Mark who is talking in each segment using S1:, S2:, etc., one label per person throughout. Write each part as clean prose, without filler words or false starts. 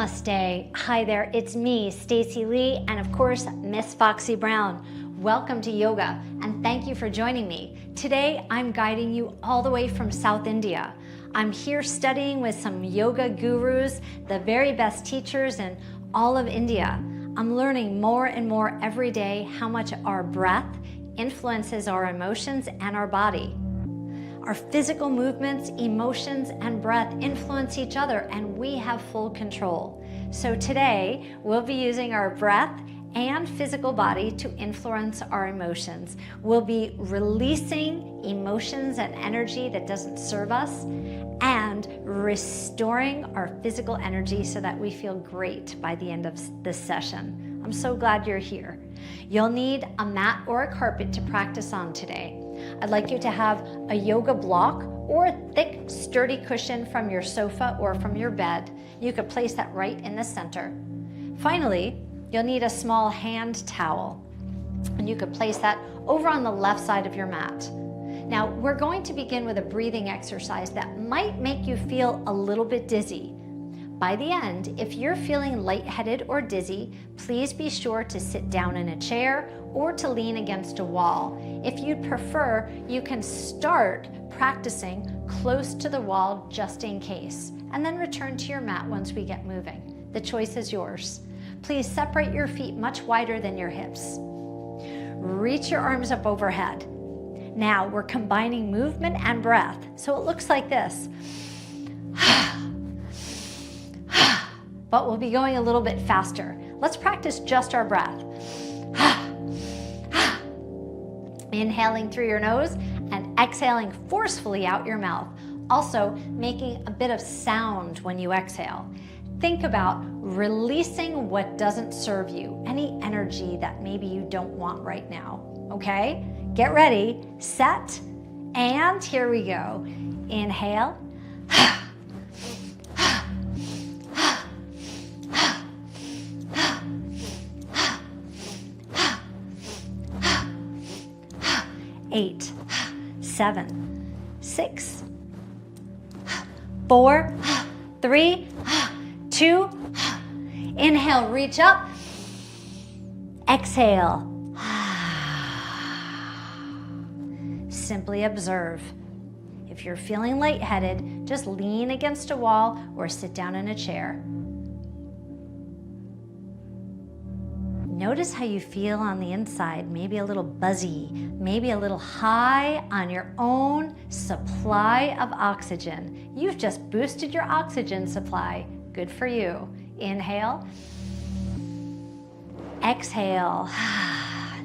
S1: Namaste. Hi there, it's me, Stacey Lei, and of course, Miss Foxy Brown. Welcome to yoga, and thank you for joining me. Today, I'm guiding you all the way from South India. I'm here studying with some yoga gurus, the very best teachers in all of India. I'm learning more and more every day how much our breath influences our emotions and our body. Our physical movements, emotions, and breath influence each other, and we have full control. So today, we'll be using our breath and physical body to influence our emotions. We'll be releasing emotions and energy that doesn't serve us and restoring our physical energy so that we feel great by the end of this session. I'm so glad you're here. You'll need a mat or a carpet to practice on today. I'd like you to have a yoga block or a thick, sturdy cushion from your sofa or from your bed. You could place that right in the center. Finally, you'll need a small hand towel, and you could place that over on the left side of your mat. Now, we're going to begin with a breathing exercise that might make you feel a little bit dizzy. By the end, if you're feeling lightheaded or dizzy, please be sure to sit down in a chair or to lean against a wall. If you'd prefer, you can start practicing close to the wall just in case, and then return to your mat once we get moving. The choice is yours. Please separate your feet much wider than your hips. Reach your arms up overhead. Now we're combining movement and breath, so it looks like this. But we'll be going a little bit faster. Let's practice just our breath. Inhaling through your nose and exhaling forcefully out your mouth. Also making a bit of sound when you exhale. Think about releasing what doesn't serve you, any energy that maybe you don't want right now, okay? Get ready, set, and here we go. Inhale. 8, 7, 6, 4, 3, 2, inhale, reach up, exhale. Simply observe. If you're feeling lightheaded, just lean against a wall or sit down in a chair. Notice how you feel on the inside, maybe a little buzzy, maybe a little high on your own supply of oxygen. You've just boosted your oxygen supply. Good for you. Inhale. Exhale.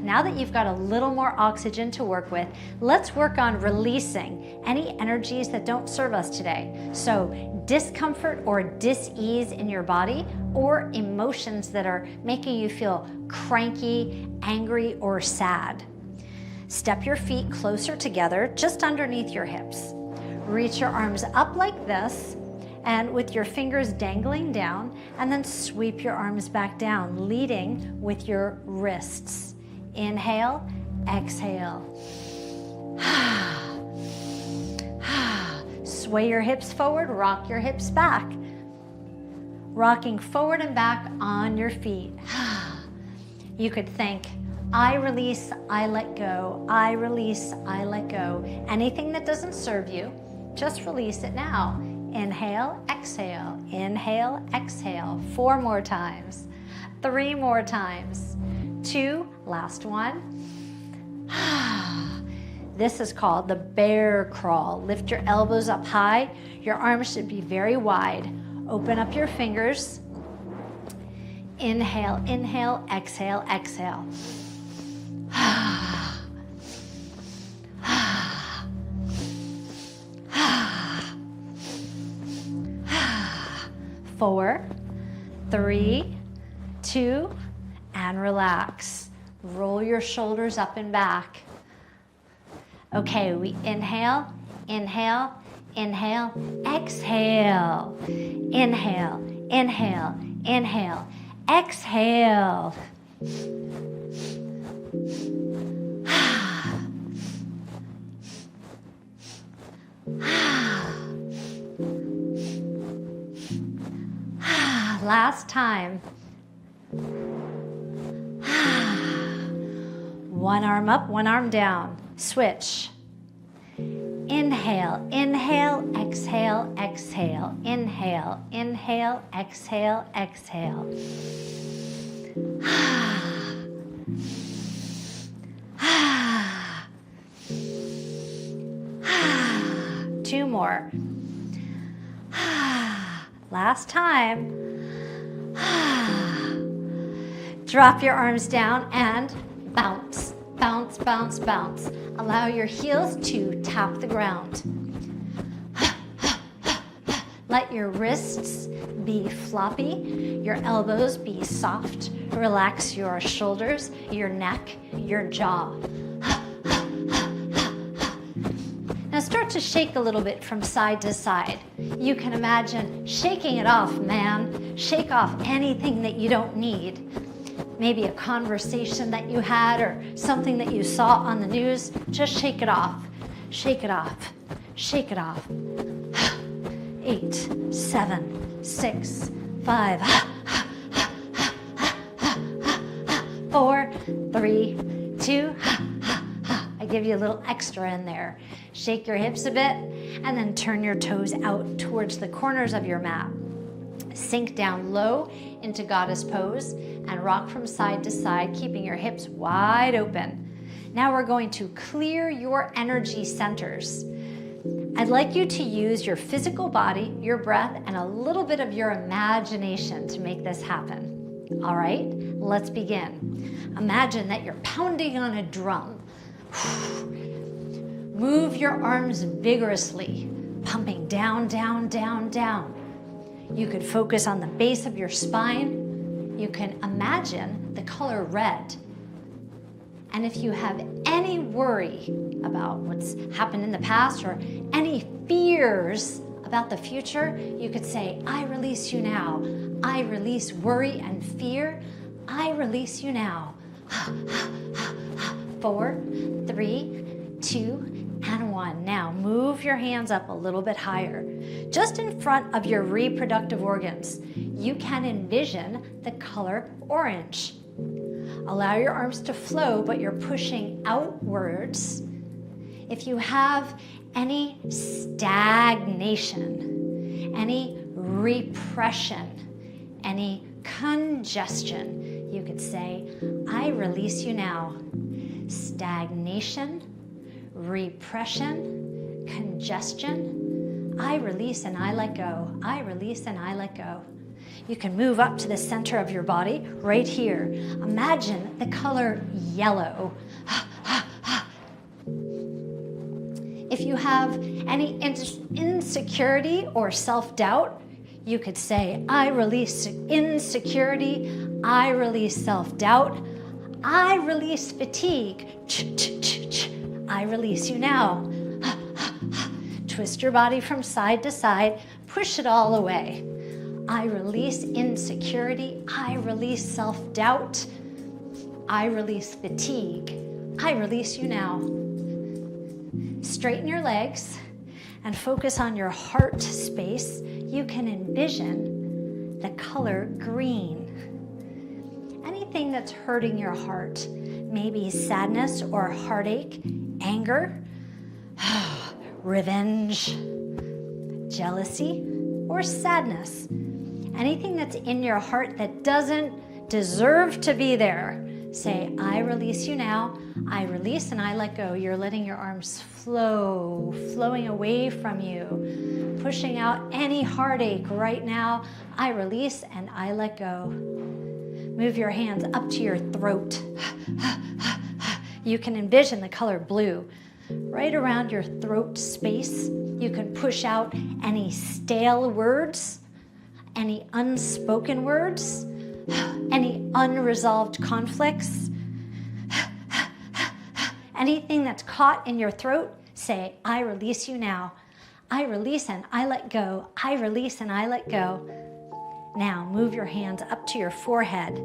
S1: Now that you've got a little more oxygen to work with, let's work on releasing any energies that don't serve us today. So discomfort or dis-ease in your body, or emotions that are making you feel cranky, angry, or sad. Step your feet closer together, just underneath your hips. Reach your arms up like this, and with your fingers dangling down, and then sweep your arms back down, leading with your wrists. Inhale, exhale. Sway your hips forward, rock your hips back. Rocking forward and back on your feet. You could think, I release, I let go. I release, I let go. Anything that doesn't serve you, just release it now. Inhale, exhale, inhale, exhale. 4 more times, 3 more times, 2, last one. This is called the bear crawl. Lift your elbows up high. Your arms should be very wide. Open up your fingers. Inhale, inhale, exhale, exhale. 4, 3, 2, and relax. Roll your shoulders up and back. Okay, we inhale, inhale, inhale, exhale. Inhale, inhale, inhale, exhale. Last time. One arm up, one arm down. Switch. Inhale, inhale, exhale, exhale. Inhale, inhale, exhale, exhale. 2 more. Last time. Drop your arms down and bounce, bounce, bounce, bounce. Allow your heels to tap the ground. Let your wrists be floppy, your elbows be soft. Relax your shoulders, your neck, your jaw. Now start to shake a little bit from side to side. You can imagine shaking it off, man. Shake off anything that you don't need. Maybe a conversation that you had or something that you saw on the news. Just shake it off. Shake it off. Shake it off. 8, 7, 6, 5, 4, 3, 2. I give you a little extra in there. Shake your hips a bit and then turn your toes out towards the corners of your mat. Sink down low into goddess pose and rock from side to side, keeping your hips wide open. Now we're going to clear your energy centers. I'd like you to use your physical body, your breath, and a little bit of your imagination to make this happen. All right, let's begin. Imagine that you're pounding on a drum. Move your arms vigorously, pumping down, down, down, down. You could focus on the base of your spine. You can imagine the color red. And if you have any worry about what's happened in the past or any fears about the future, you could say, I release you now. I release worry and fear. I release you now. 4, 3, 2, and 1. Now move your hands up a little bit higher. Just in front of your reproductive organs, you can envision the color orange. Allow your arms to flow, but you're pushing outwards. If you have any stagnation, any repression, any congestion, you could say, I release you now. Stagnation, repression, congestion, I release and I let go. I release and I let go. You can move up to the center of your body, right here. Imagine the color yellow. If you have any insecurity or self-doubt, you could say, I release insecurity, I release self-doubt, I release fatigue. I release you now. Twist your body from side to side, push it all away. I release insecurity, I release self-doubt, I release fatigue. I release you now. Straighten your legs and focus on your heart space. You can envision the color green. Anything that's hurting your heart, maybe sadness or heartache, anger, revenge, jealousy, or sadness. Anything that's in your heart that doesn't deserve to be there. Say, I release you now. I release and I let go. You're letting your arms flow, flowing away from you, pushing out any heartache right now. I release and I let go. Move your hands up to your throat. You can envision the color blue. Right around your throat space, you can push out any stale words, any unspoken words, any unresolved conflicts. Anything that's caught in your throat, say, I release you now. I release and I let go. I release and I let go. Now move your hands up to your forehead,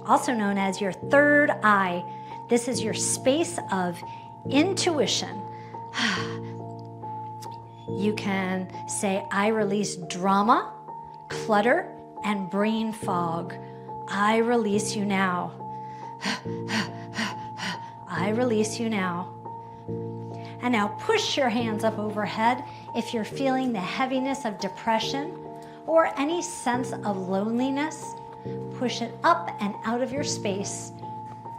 S1: also known as your third eye. This is your space of intuition. You can say, I release drama, clutter, and brain fog. I release you now. I release you now. And now push your hands up overhead if you're feeling the heaviness of depression or any sense of loneliness. Push it up and out of your space,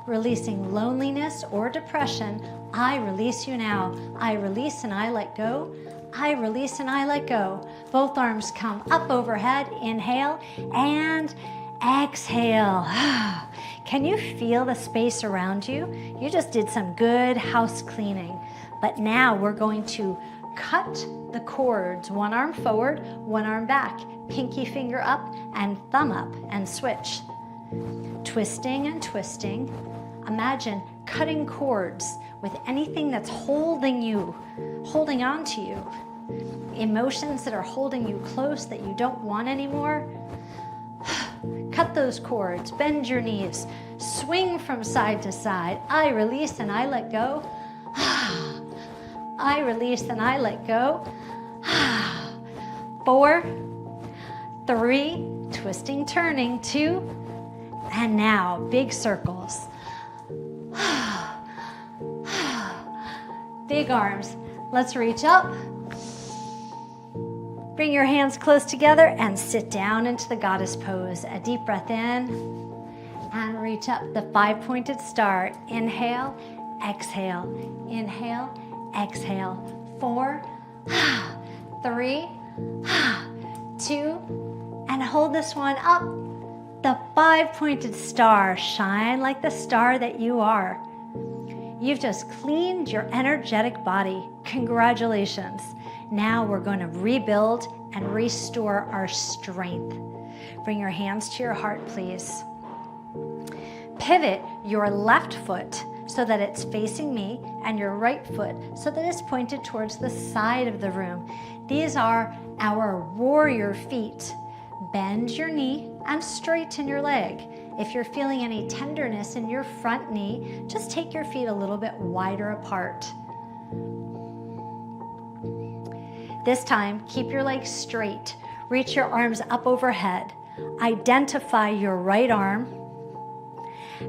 S1: releasing loneliness or depression. I release you now. I release and I let go. I release and I let go. Both arms come up overhead. Inhale and exhale. Can you feel the space around you? You just did some good house cleaning. But now we're going to cut the cords. One arm forward, one arm back. Pinky finger up and thumb up and switch. Twisting and twisting. Imagine cutting cords with anything that's holding on to you. Emotions that are holding you close that you don't want anymore. Cut those cords, bend your knees, swing from side to side. I release and I let go. I release and I let go. 4, 3, twisting, turning, 2, and now big circles. Big arms. Let's reach up. Bring your hands close together and sit down into the goddess pose. A deep breath in and reach up, the 5-pointed star. Inhale, exhale, inhale, exhale. 4, 3, 2, and hold this one up. The 5-pointed star. Shine like the star that you are. You've just cleaned your energetic body. Congratulations. Now we're going to rebuild and restore our strength. Bring your hands to your heart, please. Pivot your left foot so that it's facing me and your right foot so that it's pointed towards the side of the room. These are our warrior feet. Bend your knee and straighten your leg. If you're feeling any tenderness in your front knee, just take your feet a little bit wider apart. This time, keep your legs straight. Reach your arms up overhead. Identify your right arm.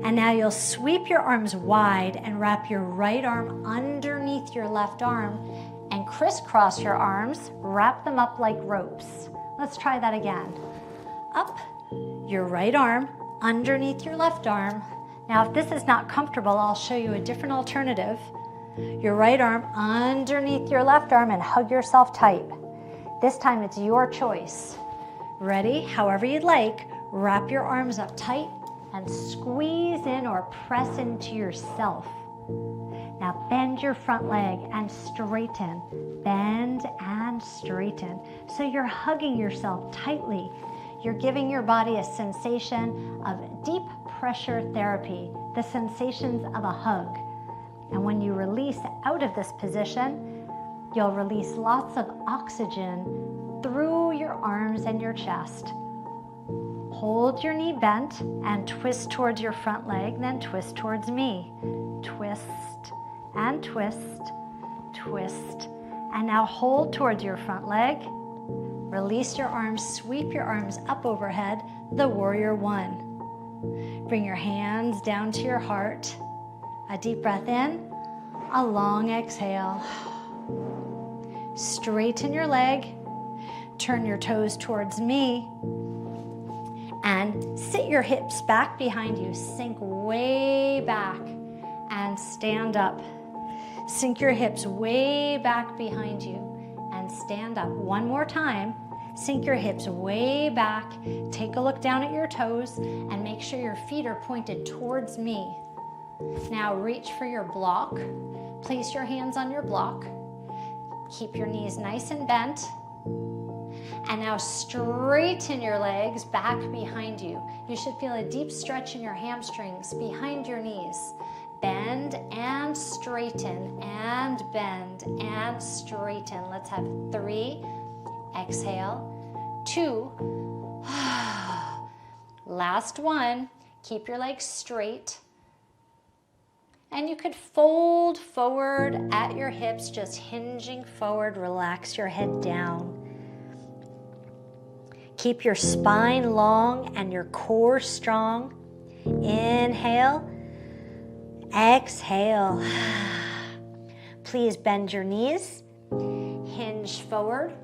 S1: And now you'll sweep your arms wide and wrap your right arm underneath your left arm and crisscross your arms. Wrap them up like ropes. Let's try that again. Up, your right arm underneath your left arm. Now, if this is not comfortable, I'll show you a different alternative. Your right arm underneath your left arm and hug yourself tight. This time it's your choice. Ready? However you'd like, wrap your arms up tight and squeeze in or press into yourself. Now bend your front leg and straighten. Bend and straighten. So you're hugging yourself tightly. You're giving your body a sensation of deep pressure therapy, the sensations of a hug. And when you release out of this position, you'll release lots of oxygen through your arms and your chest. Hold your knee bent and twist towards your front leg, then twist towards me. Twist and twist, twist. And now hold towards your front leg. Release your arms, sweep your arms up overhead, the warrior 1. Bring your hands down to your heart. A deep breath in, a long exhale. Straighten your leg, turn your toes towards me, and sit your hips back behind you. Sink way back and stand up. Sink your hips way back behind you and stand up. One more time. Sink your hips way back. Take a look down at your toes and make sure your feet are pointed towards me. Now reach for your block. Place your hands on your block. Keep your knees nice and bent. And now straighten your legs back behind you. You should feel a deep stretch in your hamstrings behind your knees. Bend and straighten and bend and straighten. Let's have 3. Exhale. 2. Last one. Keep your legs straight. And you could fold forward at your hips, just hinging forward. Relax your head down. Keep your spine long and your core strong. Inhale, exhale. Please bend your knees, hinge forward,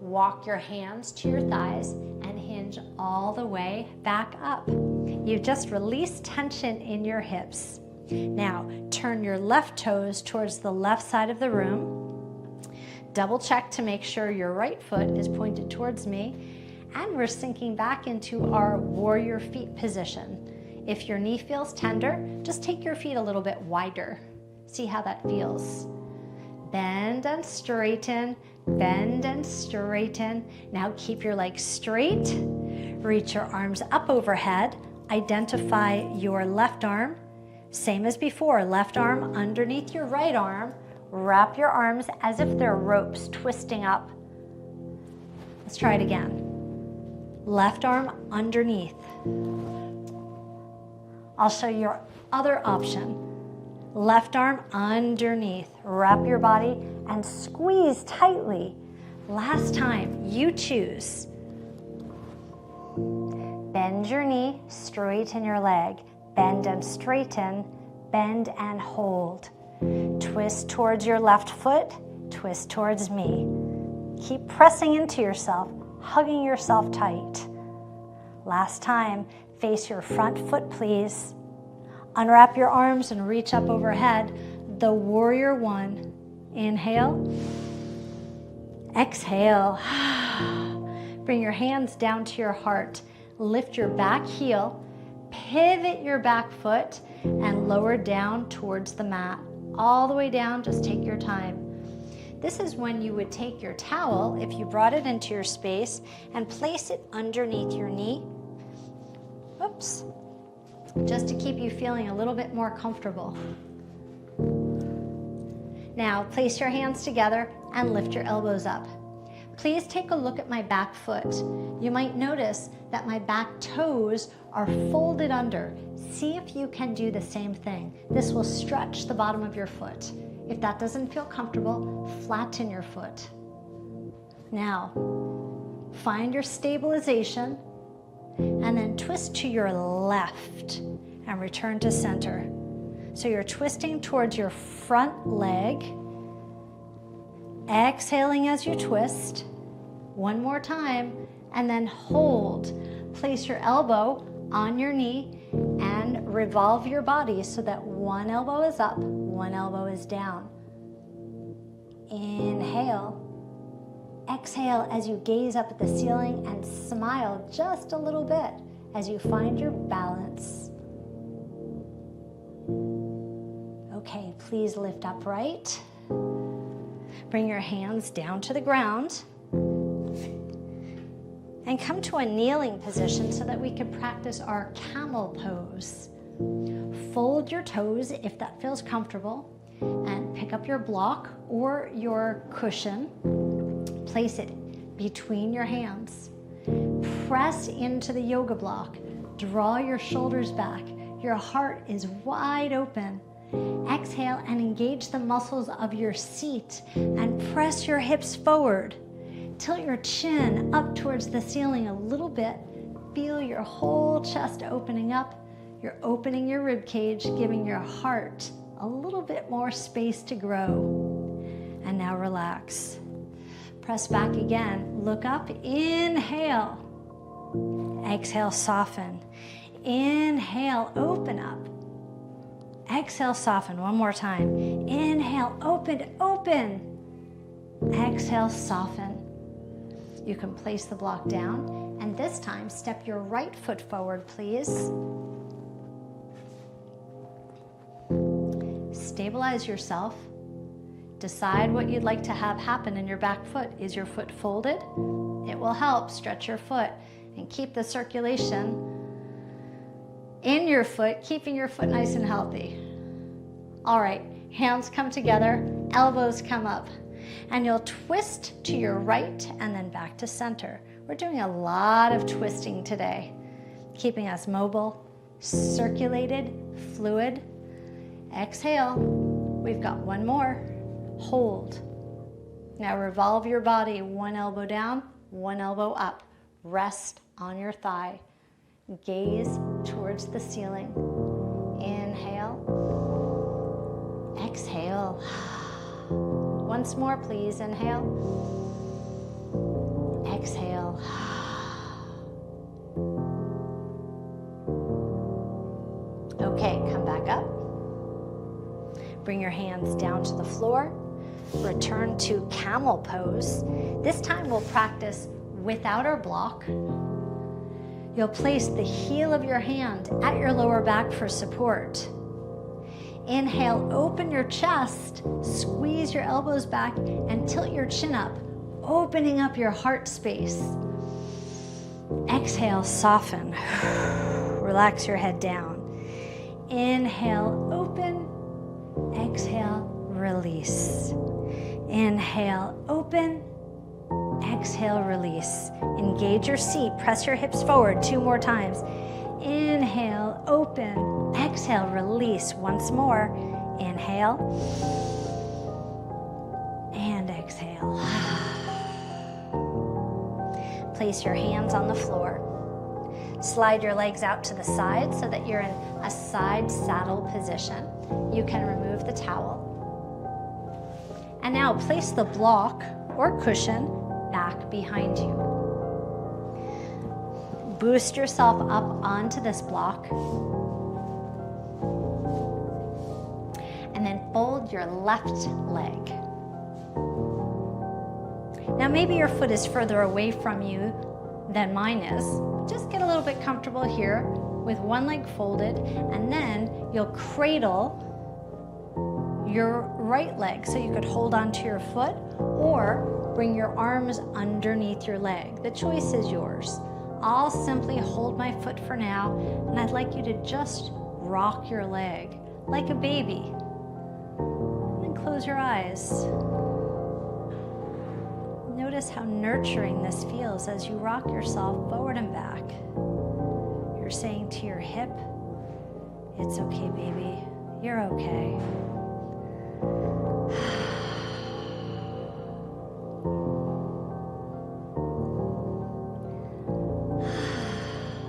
S1: walk your hands to your thighs, and hinge all the way back up. You've just released tension in your hips. Now, turn your left toes towards the left side of the room. Double check to make sure your right foot is pointed towards me. And we're sinking back into our warrior feet position. If your knee feels tender, just take your feet a little bit wider. See how that feels. Bend and straighten, bend and straighten. Now keep your legs straight. Reach your arms up overhead. Identify your left arm. Same as before, left arm underneath your right arm. Wrap your arms as if they're ropes twisting up. Let's try it again. Left arm underneath. I'll show you your other option. Left arm underneath. Wrap your body and squeeze tightly. Last time, you choose. Bend your knee, straighten your leg. Bend and straighten, bend and hold. Twist towards your left foot, twist towards me. Keep pressing into yourself, hugging yourself tight. Last time, face your front foot, please. Unwrap your arms and reach up overhead. The warrior one. Inhale. Exhale. Bring your hands down to your heart. Lift your back heel. Pivot your back foot and lower down towards the mat. All the way down, just take your time. This is when you would take your towel, if you brought it into your space, and place it underneath your knee. Oops. Just to keep you feeling a little bit more comfortable. Now, place your hands together and lift your elbows up. Please take a look at my back foot. You might notice that my back toes are folded under. See if you can do the same thing. This will stretch the bottom of your foot. If that doesn't feel comfortable, flatten your foot. Now, find your stabilization and then twist to your left and return to center. So you're twisting towards your front leg. Exhaling as you twist. One more time, and then hold. Place your elbow on your knee and revolve your body so that one elbow is up, one elbow is down. Inhale. Exhale as you gaze up at the ceiling and smile just a little bit as you find your balance. Okay, please lift upright. Bring your hands down to the ground and come to a kneeling position so that we can practice our camel pose. Fold your toes if that feels comfortable and pick up your block or your cushion. Place it between your hands. Press into the yoga block. Draw your shoulders back. Your heart is wide open. Exhale and engage the muscles of your seat and press your hips forward. Tilt your chin up towards the ceiling a little bit. Feel your whole chest opening up. You're opening your rib cage, giving your heart a little bit more space to grow. And now relax. Press back again. Look up. Inhale. Exhale, soften. Inhale, open up. Exhale, soften. One more time. Inhale, open, open. Exhale, soften. You can place the block down, and this time step your right foot forward, please. Stabilize yourself. Decide what you'd like to have happen in your back foot. Is your foot folded? It will help. Stretch your foot and keep the circulation in your foot, keeping your foot nice and healthy. All right, hands come together, elbows come up, and you'll twist to your right and then back to center. We're doing a lot of twisting today, keeping us mobile, circulated, fluid. Exhale. We've got one more. Hold. Now revolve your body, one elbow down, one elbow up. rest on your thigh. Gaze towards the ceiling. Inhale. Exhale. Once more, please. Inhale. Exhale. Okay, come back up. Bring your hands down to the floor. Return to camel pose. This time we'll practice without our block. You'll place the heel of your hand at your lower back for support. Inhale, open your chest, squeeze your elbows back, and tilt your chin up, opening up your heart space. Exhale, soften. Relax your head down. Inhale, open. Exhale, release. Inhale, open. Exhale, release. Engage your seat. Press your hips forward 2 more times. Inhale, open. Exhale, release. Once more. Inhale. And exhale. Place your hands on the floor. Slide your legs out to the side so that you're in a side saddle position. You can remove the towel. And now place the block or cushion back behind you. Boost yourself up onto this block. And then fold your left leg. Now maybe your foot is further away from you than mine is. Just get a little bit comfortable here with one leg folded, and then you'll cradle your right leg so you could hold onto your foot or bring your arms underneath your leg. The choice is yours. I'll simply hold my foot for now, and I'd like you to just rock your leg like a baby. And then close your eyes. Notice how nurturing this feels as you rock yourself forward and back. You're saying to your hip, it's okay, baby. You're okay.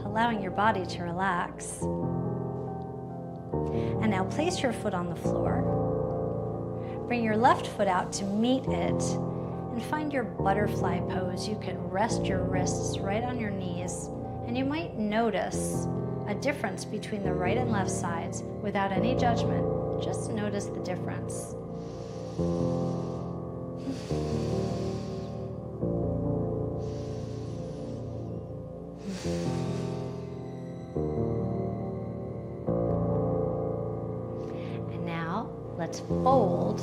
S1: Allowing your body to relax. And now place your foot on the floor. Bring your left foot out to meet it and find your butterfly pose. You can rest your wrists right on your knees, and you might notice a difference between the right and left sides without any judgment. Just notice the difference. And now let's fold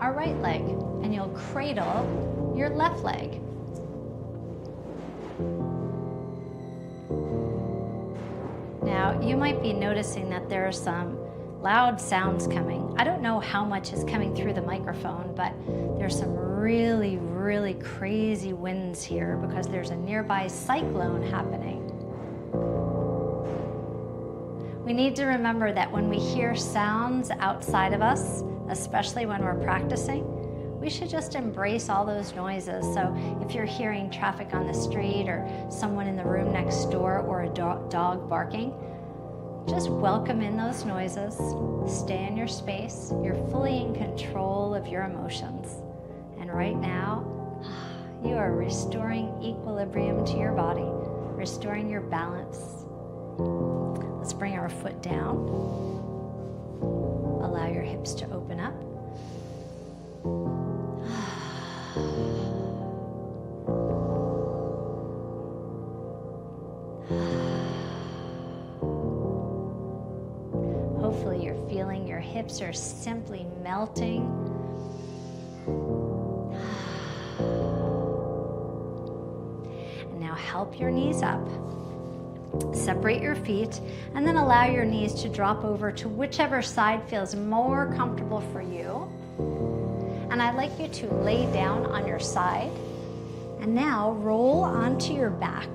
S1: our right leg, and you'll cradle your left leg. Now, you might be noticing that there are some loud sounds coming. I don't know how much is coming through the microphone, but there's some really, really crazy winds here because there's a nearby cyclone happening. We need to remember that when we hear sounds outside of us, especially when we're practicing, we should just embrace all those noises. So if you're hearing traffic on the street or someone in the room next door or a dog barking, just welcome in those noises. Stay in your space. You're fully in control of your emotions. And right now, you are restoring equilibrium to your body, restoring your balance. Let's bring our foot down. Allow your hips to open up. Hopefully you're feeling your hips are simply melting. And now help your knees up. Separate your feet and then allow your knees to drop over to whichever side feels more comfortable for you. And I'd like you to lay down on your side and now roll onto your back.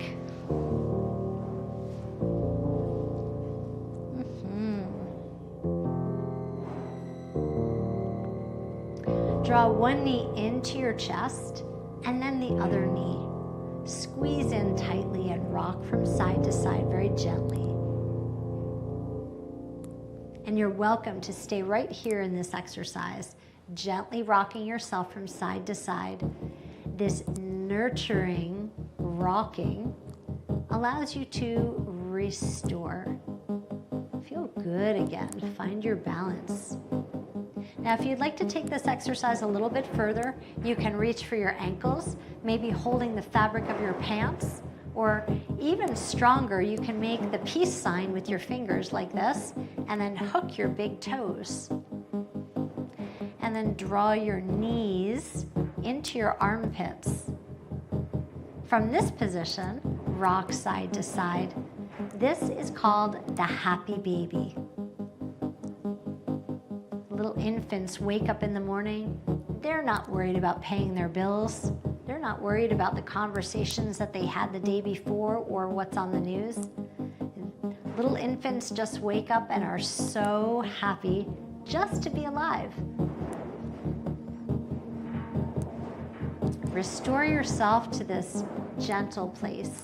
S1: Draw one knee into your chest and then the other knee. Squeeze squeeze in tightly and rock from side to side very gently. And you're welcome to stay right here in this exercise, gently rocking yourself from side to side. This nurturing rocking allows you to restore. Feel good again. Find your balance. Now, if you'd like to take this exercise a little bit further, you can reach for your ankles, maybe holding the fabric of your pants, or even stronger, you can make the peace sign with your fingers like this, and then hook your big toes. And then draw your knees into your armpits. From this position, rock side to side. This is called the happy baby. Little infants wake up in the morning. They're not worried about paying their bills. They're not worried about the conversations that they had the day before or what's on the news. Little infants just wake up and are so happy just to be alive. Restore yourself to this gentle place,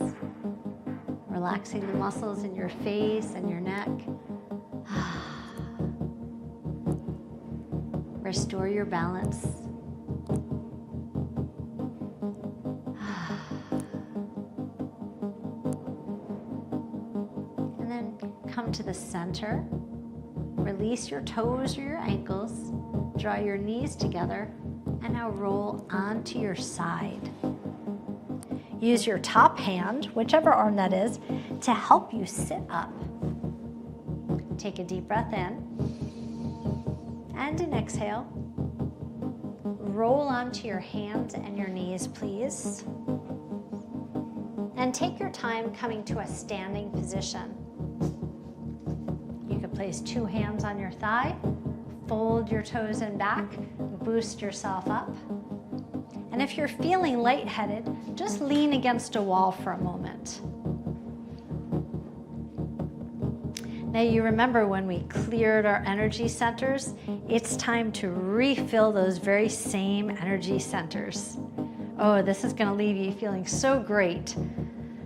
S1: relaxing the muscles in your face and your neck. Restore your balance. And then come to the center. Release your toes or your ankles. Draw your knees together. And now roll onto your side. Use your top hand, whichever arm that is, to help you sit up. Take a deep breath in. And an exhale. Roll onto your hands and your knees, please. And take your time coming to a standing position. You can place two hands on your thigh, fold your toes in back, boost yourself up. And if you're feeling lightheaded, just lean against a wall for a moment. Now you remember when we cleared our energy centers, it's time to refill those very same energy centers. Oh, this is going to leave you feeling so great,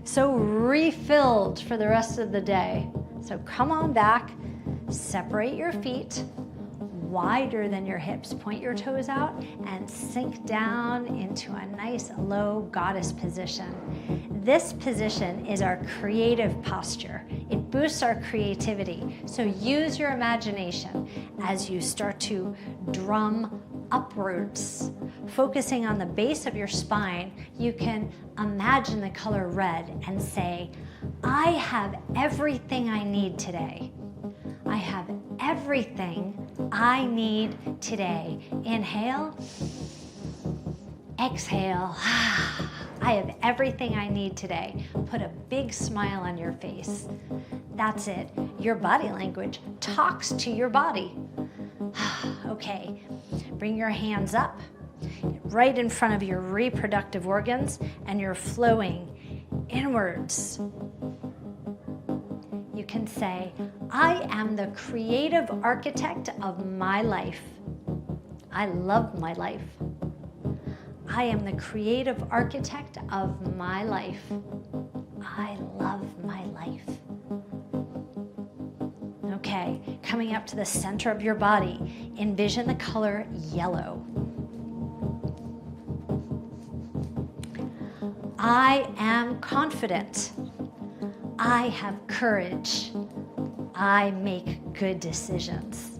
S1: so refilled for the rest of the day. So come on back, separate your feet wider than your hips. Point your toes out and sink down into a nice low goddess position. This position is our creative posture. It boosts our creativity. So use your imagination as you start to drum upwards. Focusing on the base of your spine, you can imagine the color red and say, I have everything I need today. I have everything I need today. Inhale, exhale. I have everything I need today. Put a big smile on your face. That's it. Your body language talks to your body. Okay, bring your hands up right in front of your reproductive organs and you're flowing inwards. You can say, I am the creative architect of my life. I love my life. I am the creative architect of my life. I love my life. Okay, coming up to the center of your body, envision the color yellow. I am confident. I have courage. I make good decisions.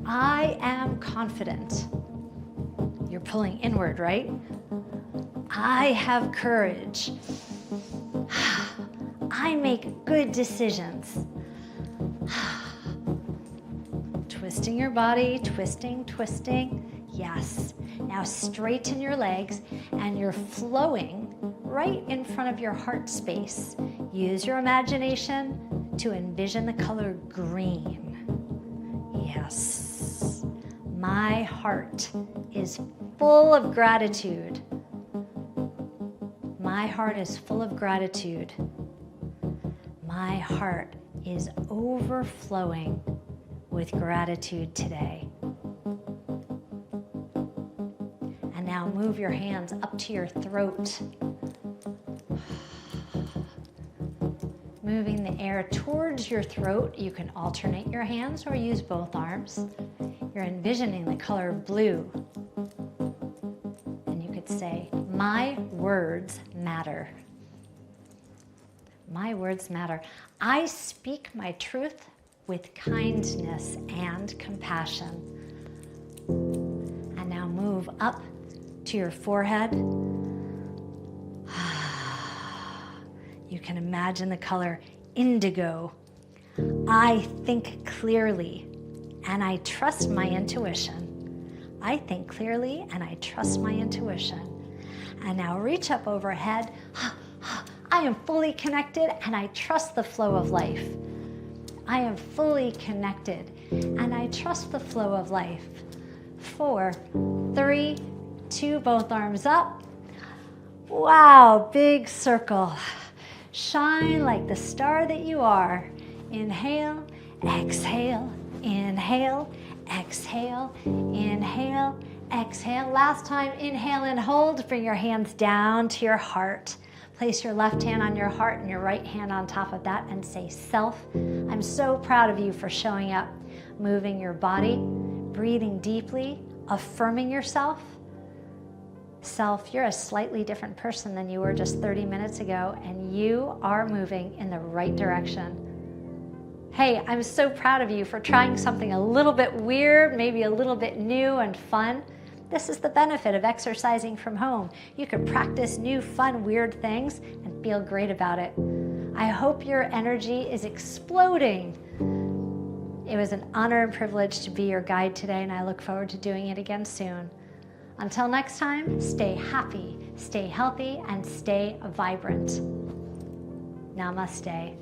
S1: I am confident. You're pulling inward, right? I have courage. I make good decisions. Twisting your body, twisting, twisting. Yes. Now straighten your legs and you're flowing right in front of your heart space. Use your imagination to envision the color green. Yes. My heart is full of gratitude. My heart is full of gratitude. My heart is overflowing with gratitude today. And now move your hands up to your throat. moving the air towards your throat. You can alternate your hands or use both arms. You're envisioning the color blue. And you could say, my words matter. My words matter. I speak my truth with kindness and compassion. And now move up to your forehead. You can imagine the color indigo. I think clearly and I trust my intuition. I think clearly and I trust my intuition. And now reach up overhead. I am fully connected and I trust the flow of life. I am fully connected and I trust the flow of life. 4, 3, 2, both arms up. Wow, big circle. Shine like the star that you are. Inhale, exhale, inhale, exhale, inhale, exhale. Last time, inhale and hold. Bring your hands down to your heart. Place your left hand on your heart and your right hand on top of that and say, self, I'm so proud of you for showing up, moving your body, breathing deeply, affirming yourself. Self, you're a slightly different person than you were just 30 minutes ago, and you are moving in the right direction. Hey, I'm so proud of you for trying something a little bit weird, maybe a little bit new and fun. This is the benefit of exercising from home. You can practice new, fun, weird things and feel great about it. I hope your energy is exploding. It was an honor and privilege to be your guide today, and I look forward to doing it again soon. Until next time, stay happy, stay healthy, and stay vibrant. Namaste.